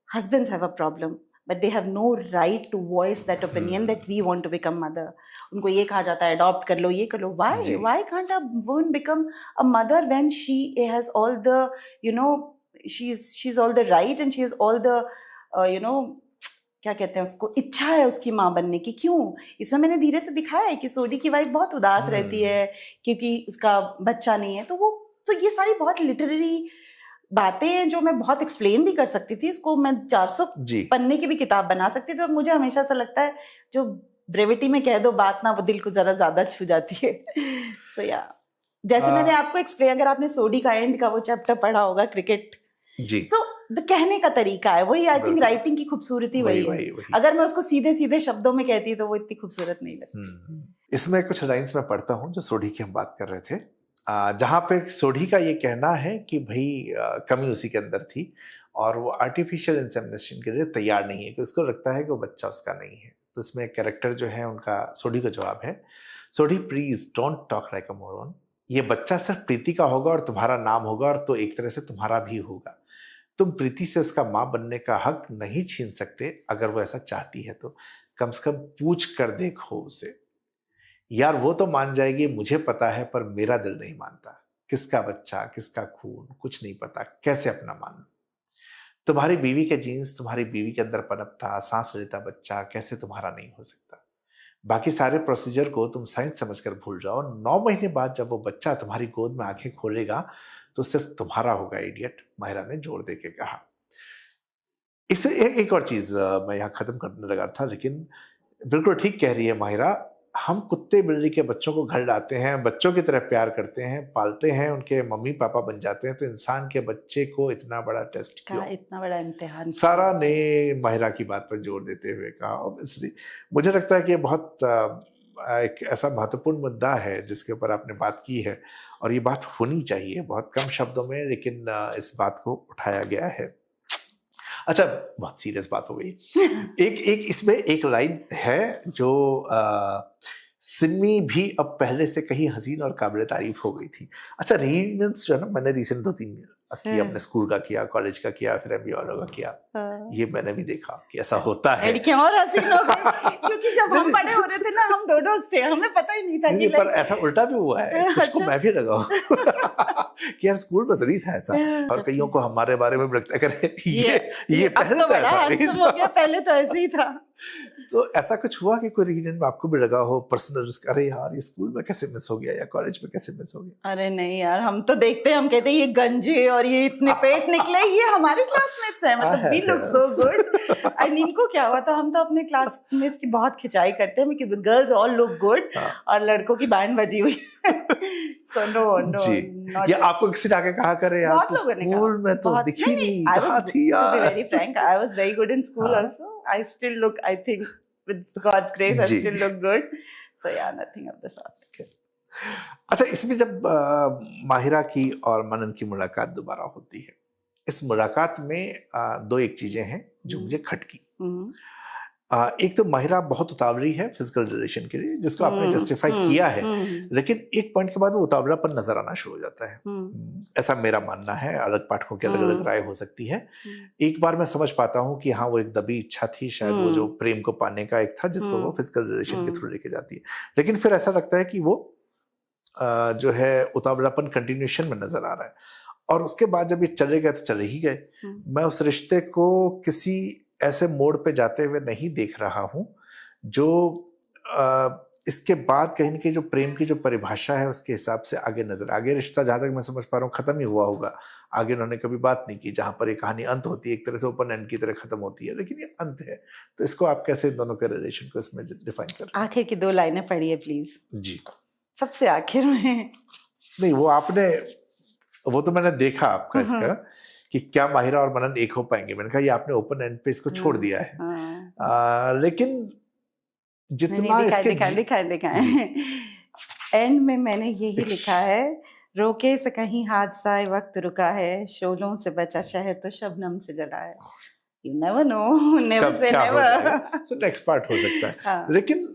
husbands have a problem, but they have no right to voice that opinion that we want to become mother. उनको ये कहा जाता है adopt कर लो, ये कर लो. Why can't a woman become a mother when she has all the, you know, she's all the right and she has all the you know, क्या कहते हैं उसको, इच्छा है उसकी माँ बनने की. क्यों? इसमें मैंने धीरे से दिखाया है कि सोडी की वाइफ बहुत उदास रहती है क्योंकि उसका बच्चा नहीं है. तो ये सारी बहुत लिटरेरी बातें हैं जो मैं बहुत एक्सप्लेन भी कर सकती थी. इसको मैं 400 पन्ने की भी किताब बना सकती थी. तो मुझे हमेशा ऐसा लगता है जो ब्रेविटी में कह दो बात ना, वो दिल को जरा ज्यादा छू जाती है. सो या जैसे मैंने आपको एक्सप्लेन, अगर आपने सोडी का एंड का वो चैप्टर पढ़ा होगा क्रिकेट, सो द कहने का तरीका है वही. आई थिंक राइटिंग की खूबसूरती वही है. अगर मैं उसको सीधे सीधे शब्दों में कहती तो वो इतनी खूबसूरत नहीं लगती. इसमें कुछ लाइंस मैं पढ़ता हूँ जो सोडी की हम बात कर रहे थे, जहाँ पे सोडी का ये कहना है कि भाई कमी उसी के अंदर थी और वो आर्टिफिशियल इंसेमिनेशन के लिए तैयार नहीं है, कि उसको लगता है कि वो बच्चा उसका नहीं है. तो इसमें एक कैरेक्टर जो है उनका, सोडी का जवाब है, Sodhi please don't talk like a moron. ये बच्चा सिर्फ प्रीति का होगा और तुम्हारा नाम होगा, और तो एक तरह से तुम्हारा भी होगा. तुम प्रीति से उसका माँ बनने का हक नहीं छीन सकते. अगर वो ऐसा चाहती है तो कम से कम पूछ कर देखो उसे. यार वो तो मान जाएगी, मुझे पता है, पर मेरा दिल नहीं मानता. किसका बच्चा, किसका खून, कुछ नहीं पता, कैसे अपना मान. तुम्हारी बीवी के जीन्स तुम्हारी बीवी के अंदर पनपता, सांस लेता बच्चा कैसे तुम्हारा नहीं हो सकता. बाकी सारे प्रोसीजर को तुम साइंस समझकर भूल जाओ. 9 महीने बाद जब वो बच्चा तुम्हारी गोद में आंखें खोलेगा तो सिर्फ तुम्हारा होगा, इडियट, माहिरा ने जोर देके कहा. इससे एक और चीज मैं यहाँ खत्म करने लगा था, लेकिन बिल्कुल ठीक कह रही है माहिरा. हम कुत्ते बिल्ली के बच्चों को घर लाते हैं, बच्चों की तरह प्यार करते हैं, पालते हैं, उनके मम्मी पापा बन जाते हैं. तो इंसान के बच्चे को इतना बड़ा टेस्ट क्यों, इतना बड़ा इम्तिहान. सारा ने माहिरा की बात पर जोर देते हुए कहा. ऑब्वियसली मुझे लगता है कि ये बहुत एक ऐसा महत्वपूर्ण मुद्दा है जिसके ऊपर आपने बात की है, और ये बात होनी चाहिए बहुत कम शब्दों में, लेकिन इस बात को उठाया गया है. अच्छा, बहुत सीरियस बात हो गई. एक इसमें एक लाइन है जो सिमी भी अब पहले से कहीं हसीन और काबिल तारीफ हो गई थी. अच्छा, रीयूनियंस जो है ना, मैंने रिसेंट 2-3 किया, अपने स्कूल का किया, कॉलेज का किया, फिर MBA वालों का किया. ये मैंने भी देखा कि ऐसा होता है. लड़कियां और हसीन हो गई, क्योंकि जब हम बड़े हो रहे थे ना, हम दो थे, हमें पता ही नहीं था कि पर ऐसा उल्टा भी हुआ है. कुछ को मैं भी लगा कि यार स्कूल में तो नहीं था ऐसा, और कईयों को हमारे बारे में लगता है ये पहले तो ऐसा हो गया, पहले तो ऐसे ही था. तो ऐसा कुछ हुआ कि कोई रीयूनियन में आपको भी लगा हो पर्सनल, अरे यार ये स्कूल में कैसे मिस हो गया या कॉलेज में कैसे मिस हो गया? अरे नहीं यार, हम तो देखते हैं, हम कहते हैं ये गंजे और ये इतने पेट निकले, ये हमारे क्लासमेट्स हैं, मतलब we look so good. And इनको क्या हुआ था, हम तो अपने क्लासमेट्स की बहुत खिंचाई करते हैं कि गर्ल्स ऑल लुक गुड और लड़कों की बैंड बजी हुई. सो नो, या आपको किसी ने आके कहा करे यार तो स्कूल में तो दिखी नहीं, कहाँ थी यार? To be very frank, I was very good in school also. I still look, I think with God's grace, I still look good. So yeah, nothing of the sort. अच्छा, इसमें जब माहिरा की और मनन की मुलाकात दोबारा होती है, इस मुलाकात में 2-1 चीजें हैं जो मुझे खटकी. एक तो माहिरा बहुत उतावली है फिजिकल रिलेशन के लिए, जिसको आपने जस्टिफाई किया है, लेकिन एक पॉइंट के बाद वो उतावलापन नजर आना शुरू हो जाता है. ऐसा मेरा मानना है, अलग पाठकों की अलग अलग राय हो सकती है. एक बार मैं समझ पाता हूँ कि हाँ, वो एक दबी इच्छा थी शायद, वो जो प्रेम को पाने का एक था जिसको वो फिजिकल रिलेशन के थ्रू लेके जाती है. लेकिन फिर ऐसा लगता है कि वो जो है उतावलापन कंटिन्यूशन में नजर आ रहा है. और उसके बाद जब ये चले गए तो चले ही गए। मैं उस रिश्ते को किसी ऐसे मोड़ पे जाते हुए नहीं देख रहा हूँ जो इसके बाद कहीं न कहीं जो प्रेम की जो परिभाषा है उसके हिसाब से आगे रिश्ता जहाँ तक मैं समझ पा रहा हूँ खत्म ही हुआ होगा। आगे उन्होंने कभी बात नहीं की, जहाँ पर ये कहानी अंत होती है एक तरह से ओपन एंड की तरह खत्म होती है, लेकिन ये अंत है। तो इसको आप कैसे इन दोनों के रिलेशन को इसमें डिफाइन कर रहे हैं? आखिर की 2 लाइनें पढ़िए प्लीज। जी। सबसे आखिर में नहीं, वो तो मैंने देखा आपका इसका कि क्या माहिरा और मनन एक हो पाएंगे। मैंने कहा ये आपने ओपन एंड पे इसको छोड़ दिया है। लेकिन जितना दिखाएं एंड में मैंने यही लिखा है, रोके से कहीं हादसा वक्त रुका है, शोलों से बचा शहर तो शबनम से जला है। You never know, never say never। So next part हो सकता है। हाँ। लेकिन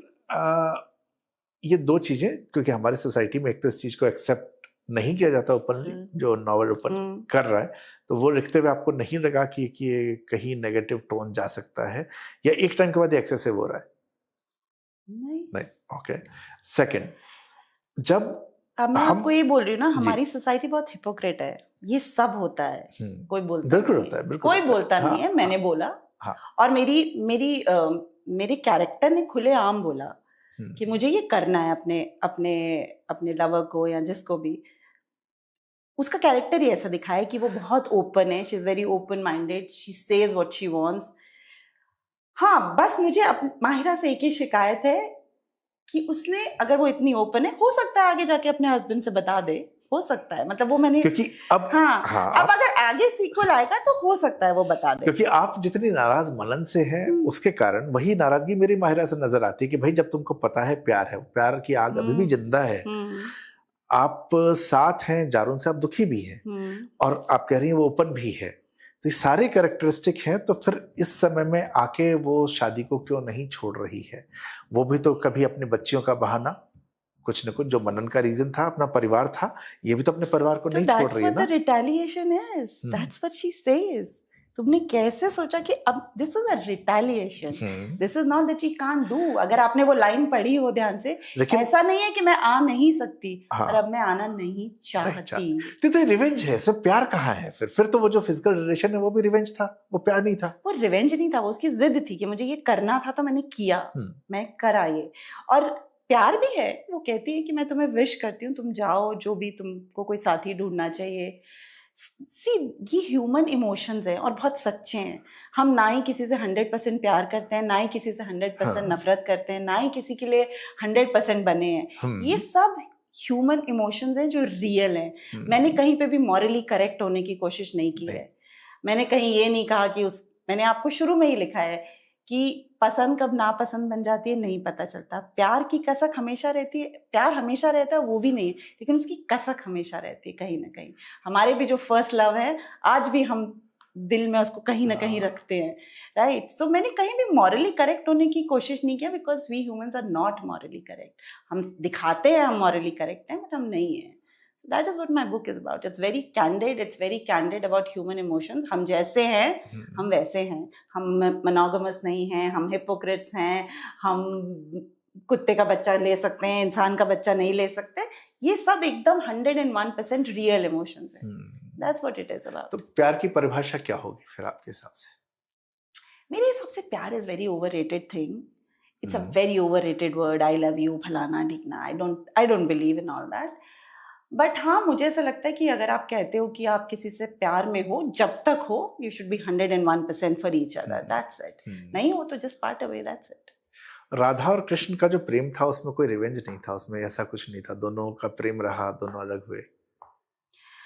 ये 2 चीजें, क्योंकि हमारी सोसाइटी में एक तो इस चीज को एक्सेप्ट नहीं किया जाता ओपनली, जो नॉवल ओपन कर रहा है, तो वो लिखते हुए आपको नहीं लगा कि ये कहीं नेगेटिव टोन जा सकता है, या एक टाइम के बाद ये एक्सेसिव हो रहा है? नहीं। ओके। सेकंड, जब अब मैं आपको ये बोल रही हूँ ना, हमारी सोसाइटी बहुत हिपोक्रेट है। ये सब होता है, कोई बोलता बिल्कुल होता है, बिल्कुल कोई बोलता नहीं है। मैंने बोला और मेरे कैरेक्टर ने खुले आम बोला कि मुझे ये करना है अपने लवर को या जिसको भी। उसका कैरेक्टर ही ऐसा दिखाया है कि वो बहुत ओपन है, she is very open minded, she says what she wants. हाँ, बस मुझे माहिरा से एक ही शिकायत है कि उसने, अगर वो इतनी ओपन है, हो सकता है आगे जाके अपने हस्बैंड से बता दे, हो सकता है, मतलब वो मैंने, क्योंकि अब अब अगर आगे सीक्वल आएगा तो हो सकता है वो बता दे। क्योंकि आप जितनी नाराज मनन से हैं उसके कारण वही नाराजगी मेरी माहिरा से नजर आती है कि भाई जब तुमको पता है प्यार है, प्यार की आग अभी भी जिंदा है, आप साथ हैं, जारून से आप दुखी भी हैं, और आप कह रही हैं वो ओपन भी है, तो ये सारे कैरेक्टरिस्टिक हैं, तो फिर इस समय में आके वो शादी को क्यों नहीं छोड़ रही है? वो भी तो कभी अपने बच्चियों का बहाना, कुछ न कुछ, जो मनन का रीजन था, अपना परिवार था, ये भी तो अपने परिवार को नहीं छोड़ रही है ना। Retaliation is, that's what she says. तुमने कैसे सोचा कि अब this is a retaliation, this is not that she can't do. अगर आपने वो लाइन पढ़ी हो ध्यान से, ऐसा नहीं है कि मैं आ नहीं सकती, और अब मैं आना नहीं चाहती। तो रिवेंज है, सब प्यार कहाँ है? फिर तो वो जो फिजिकल रिलेशन है वो भी रिवेंज था, वो प्यार नहीं था। वो रिवेंज नहीं था, वो उसकी जिद थी कि मुझे ये करना था तो मैंने किया, मैं करा ये। और प्यार भी है, वो कहती है कि मैं तुम्हें विश करती हूँ तुम जाओ, जो भी तुमको कोई साथी ढूंढना चाहिए। सी, ये ह्यूमन इमोशंस हैं और बहुत सच्चे हैं। हम ना ही किसी से 100% प्यार करते हैं, ना ही किसी से 100% नफरत करते हैं, ना ही किसी के लिए 100% बने हैं। ये सब ह्यूमन इमोशंस हैं जो रियल हैं। मैंने कहीं पे भी मॉरली करेक्ट होने की कोशिश नहीं की है। मैंने कहीं ये नहीं कहा कि मैंने आपको शुरू में ही लिखा है कि पसंद कब नापसंद बन जाती है नहीं पता चलता। प्यार की कसक हमेशा रहती है, प्यार हमेशा रहता है वो भी नहीं, लेकिन उसकी कसक हमेशा रहती है कहीं ना कहीं। हमारे भी जो फर्स्ट लव है, आज भी हम दिल में उसको कहीं ना कहीं रखते हैं, राइट? सो मैंने कहीं भी मॉरली करेक्ट होने की कोशिश नहीं किया, because we humans are not morally correct. हम दिखाते हैं हम मॉरली करेक्ट हैं, बट हम नहीं हैं। So that is what my book is about. It's very candid. It's very candid about human emotions. हम जैसे हैं, हम वैसे हैं। हम monogamous नहीं हैं, हम hypocrites हैं, हम कुत्ते का बच्चा ले सकते हैं, इंसान का बच्चा नहीं ले सकते। ये सब एकदम 101% real emotions हैं। That's what it is about. तो प्यार की परिभाषा क्या होगी फिर आपके हिसाब से? मेरे हिसाब से प्यार is very overrated thing. It's a very overrated word. I love you, फलाना ढिकना. I don't believe in all that. But हाँ, मुझे ऐसा लगता है कि अगर आप कहते हो कि आप किसी से प्यार में हो, जब तक हो, you should be 101% for each other, that's it. नहीं हो तो just part away, that's it. Radha और कृष्ण का जो प्रेम था उसमें कोई रिवेंज नहीं था, उसमें ऐसा कुछ नहीं था, दोनों का प्रेम रहा, दोनों अलग हुए।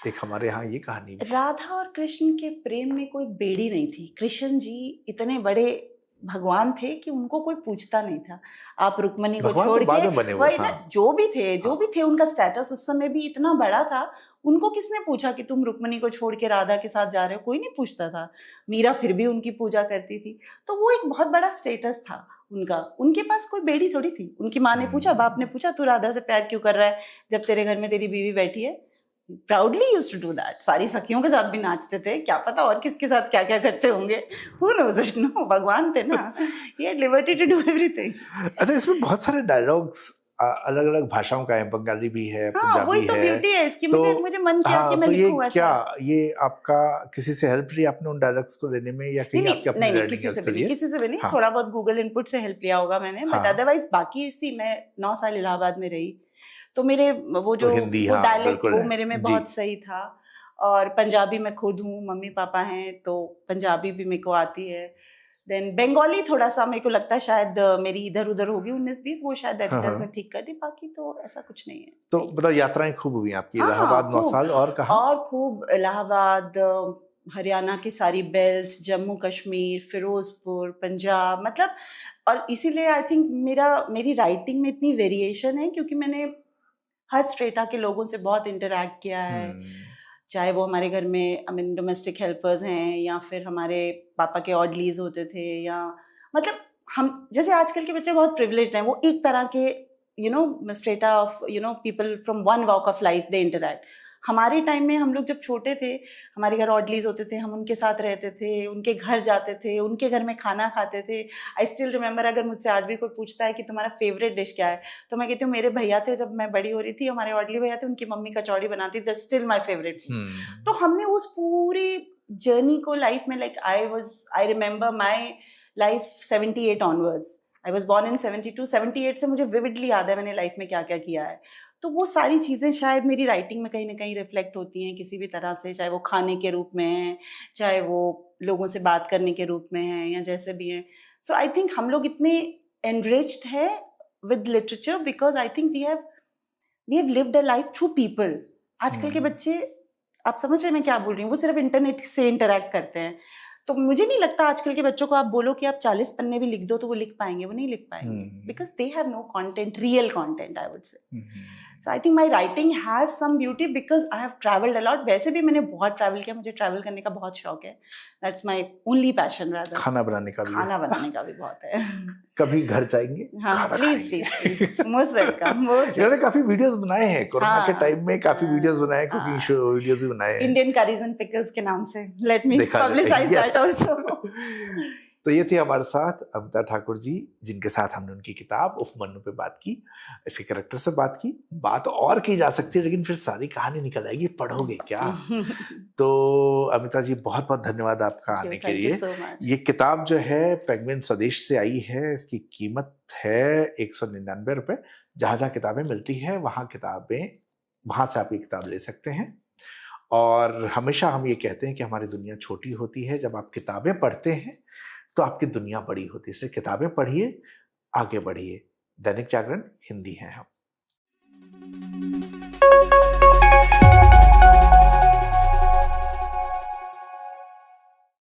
एक हमारे यहाँ ये कहानी भी। राधा और कृष्ण के प्रेम में कोई बेड़ी नहीं थी। कृष्ण जी इतने बड़े भगवान थे कि उनको कोई पूछता नहीं था। आप रुक्मणी को छोड़ के, वही ना, जो भी थे उनका स्टेटस उस समय भी इतना बड़ा था। उनको किसने पूछा कि तुम रुक्मणी को छोड़ के राधा के साथ जा रहे हो? कोई नहीं पूछता था। मीरा फिर भी उनकी पूजा करती थी, तो वो एक बहुत बड़ा स्टेटस था उनका। उनके पास कोई बेड़ी थोड़ी थी। उनकी माँ ने पूछा, बाप ने पूछा, तू राधा से प्यार क्यों कर रहा है जब तेरे घर में तेरी बीवी बैठी है? Proudly used to do that. सारी सखियों के साथ भी नाचते थे, क्या पता और किसके साथ क्या क्या करते होंगे, who knows it, no, भगवान थे ना, he had liberty to do everything। अच्छा, इसमें बहुत सारे डायलॉग्स अलग अलग भाषाओं का है, बंगाली भी है, हाँ, वही पंजाबी तो है। ब्यूटी है इसकी। तो मुझे मन किया कि हाँ, मैं तो ये लिखूं ऐसा। क्या, ये आपका किसी से हेल्प ली आपने उन डायलॉग्स को लेने में, या कहीं आपकी अपनी लर्निंग किसी है से उसके भी नहीं, लिए? किसी से भी नहीं। हाँ, थोड़ा बहुत गूगल इनपुट से हेल्प लिया होगा मैंने, बट हाँ, अदरवाइज बाकी इसी मैं 9 साल इलाहाबाद में रही, तो मेरे वो तो हिंदी, वो हाँ डायलेक्ट बिल्कुल वो है मेरे में जी। बहुत सही था। और पंजाबी मैं खुद हूँ, मम्मी पापा हैं तो पंजाबी भी मेरे को आती है। देन बंगाली थोड़ा सा मेरे को लगता है शायद मेरी इधर उधर होगी 19-20, वो शायद हाँ, एडिटर्स ने हाँ। ठीक कर दी, बाकी तो ऐसा कुछ नहीं है। तो मतलब यात्राएं खूब हुई आपकी, हाँ इलाहाबाद 9 खूब। साल, और कहाँ? और खूब इलाहाबाद, हरियाणा की सारी बेल्ट, जम्मू कश्मीर, फिरोजपुर, पंजाब, मतलब। और इसीलिए आई थिंक मेरी राइटिंग में इतनी वेरिएशन है क्योंकि मैंने हर स्ट्रेटा के लोगों से बहुत इंटरेक्ट किया है। चाहे वो हमारे घर में डोमेस्टिक हेल्पर्स हैं, या फिर हमारे पापा के ऑडलीज होते थे, या मतलब हम जैसे आजकल के बच्चे बहुत प्रिविलेज्ड हैं, वो एक तरह के strata of people from one walk of life they interact. हमारे टाइम में हम लोग जब छोटे थे, हमारे घर ऑडलीज होते थे, हम उनके साथ रहते थे, उनके घर जाते थे, उनके घर में खाना खाते थे। आई स्टिल रिमेंबर, अगर मुझसे आज भी कोई पूछता है कि तुम्हारा फेवरेट डिश क्या है, तो मैं कहती हूँ मेरे भैया थे, जब मैं बड़ी हो रही थी, हमारे ऑडली भैया थे, उनकी मम्मी कचौड़ी बनाती, दैट्स स्टिल माय फेवरेट। तो हमने उस पूरी जर्नी को लाइफ में, like I remember my life 78 onwards. I was born in 72, 78 से मुझे विविडली याद है मैंने लाइफ में क्या क्या किया है। तो वो सारी चीज़ें शायद मेरी राइटिंग में कहीं ना कहीं रिफ्लेक्ट होती हैं किसी भी तरह से, चाहे वो खाने के रूप में है, चाहे वो लोगों से बात करने के रूप में है, या जैसे भी हैं। सो आई थिंक हम लोग इतने एनरिच्ड है with literature because I think we have lived a life through people. आजकल के बच्चे, आप समझ रहे हैं मैं क्या बोल रही हूँ, वो सिर्फ इंटरनेट से इंटरेक्ट करते हैं। तो मुझे नहीं लगता आजकल के बच्चों को आप बोलो कि आप 40 पन्ने भी लिख दो तो वो लिख पाएंगे, वो नहीं लिख पाएंगे, because they have no content, real content I would say. So I think my writing has some beauty because I have travelled a lot. वैसे भी मैंने बहुत ट्रैवल किया, मुझे ट्रैवल करने का बहुत शौक है, that's my only passion. Rather खाना बनाने का भी है। खाना बनाने का भी बहुत है। कभी घर जाएंगे? हाँ प्लीज प्लीज, मोस्ट वेलकम। मैंने काफी वीडियोस बनाए हैं कोरोना के टाइम में, काफी वीडियोस बनाए, कुकिंग शो वीडियोस भी बनाए हैं, इंडियन करीज एंड पिकल्स के नाम से। Let me publicise that also. तो ये थी हमारे साथ अमिता ठाकुर जी, जिनके साथ हमने उनकी किताब उफ मन्नू पे बात की, इसके कैरेक्टर से बात की। बात और की जा सकती है लेकिन फिर सारी कहानी निकल आएगी, पढ़ोगे क्या? तो अमिता जी बहुत बहुत धन्यवाद आपका आने के लिए। ये किताब जो है पेंगुइन स्वदेश से आई है, इसकी कीमत है 199 रुपए। जहाँ जहाँ किताबें मिलती है वहाँ से आप ये किताब ले सकते हैं। और हमेशा हम ये कहते हैं कि हमारी दुनिया छोटी होती है जब आप किताबें पढ़ते हैं, तो आपकी दुनिया बड़ी होती है। इसलिए किताबें पढ़िए, आगे बढ़िए। दैनिक जागरण हिंदी है हम।